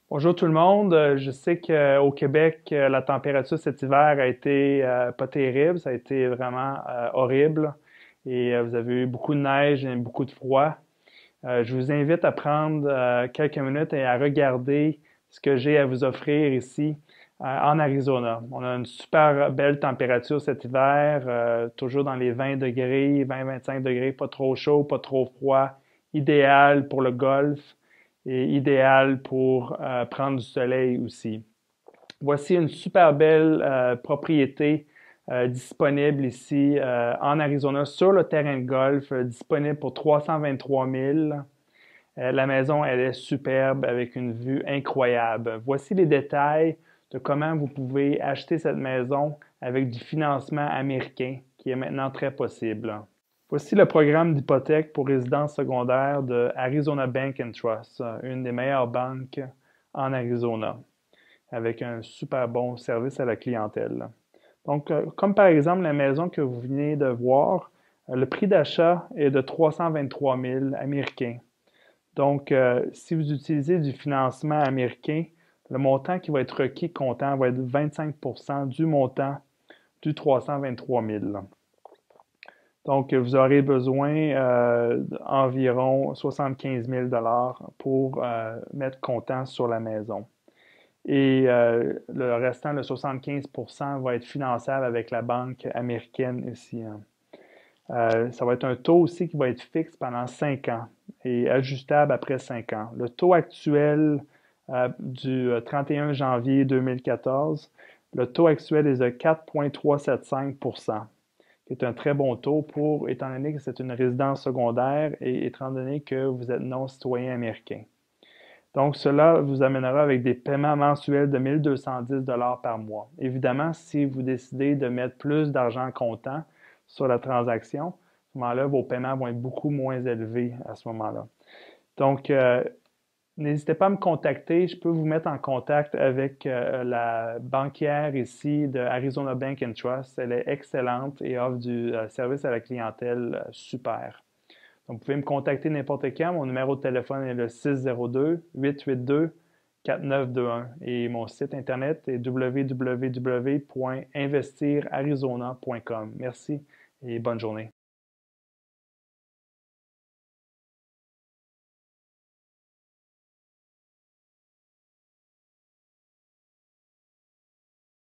Bonjour tout le monde. Je sais qu'au Québec, la température cet hiver a été pas terrible, ça a été vraiment horrible et vous avez eu beaucoup de neige et beaucoup de froid. Je vous invite à prendre quelques minutes et à regarder ce que j'ai à vous offrir ici en Arizona. On a une super belle température cet hiver, toujours dans les 20 degrés, 20-25 degrés, pas trop chaud, pas trop froid, idéal pour le golf et idéal pour prendre du soleil aussi. Voici une super belle propriété disponible ici en Arizona sur le terrain de golf, disponible pour 323 000. La maison, elle est superbe avec une vue incroyable. Voici les détails de comment vous pouvez acheter cette maison avec du financement américain qui est maintenant très possible. Voici le programme d'hypothèque pour résidence secondaire de Arizona Bank and Trust, une des meilleures banques en Arizona, avec un super bon service à la clientèle. Donc, comme par exemple la maison que vous venez de voir, le prix d'achat est de 323 000 américains. Donc, si vous utilisez du financement américain, le montant qui va être requis comptant va être 25 du montant du 323 000. Donc, vous aurez besoin d'environ 75 000 pour mettre comptant sur la maison. Et le restant, le 75 va être finançable avec la banque américaine ici. Ça va être un taux aussi qui va être fixe pendant 5 ans et ajustable après 5 ans. Le taux actuel du 31 janvier 2014, le taux actuel est de 4,375 qui est un très bon taux étant donné que c'est une résidence secondaire et étant donné que vous êtes non citoyen américain. Donc, cela vous amènera avec des paiements mensuels de 1 210 par mois. Évidemment, si vous décidez de mettre plus d'argent comptant sur la transaction, à ce moment-là, vos paiements vont être beaucoup moins élevés à ce moment-là. Donc, n'hésitez pas à me contacter. Je peux vous mettre en contact avec la banquière ici de Arizona Bank and Trust. Elle est excellente et offre du service à la clientèle super. Donc, vous pouvez me contacter n'importe quand. Mon numéro de téléphone est le 602-882-4921 et mon site internet est www.investirarizona.com. Merci et bonne journée.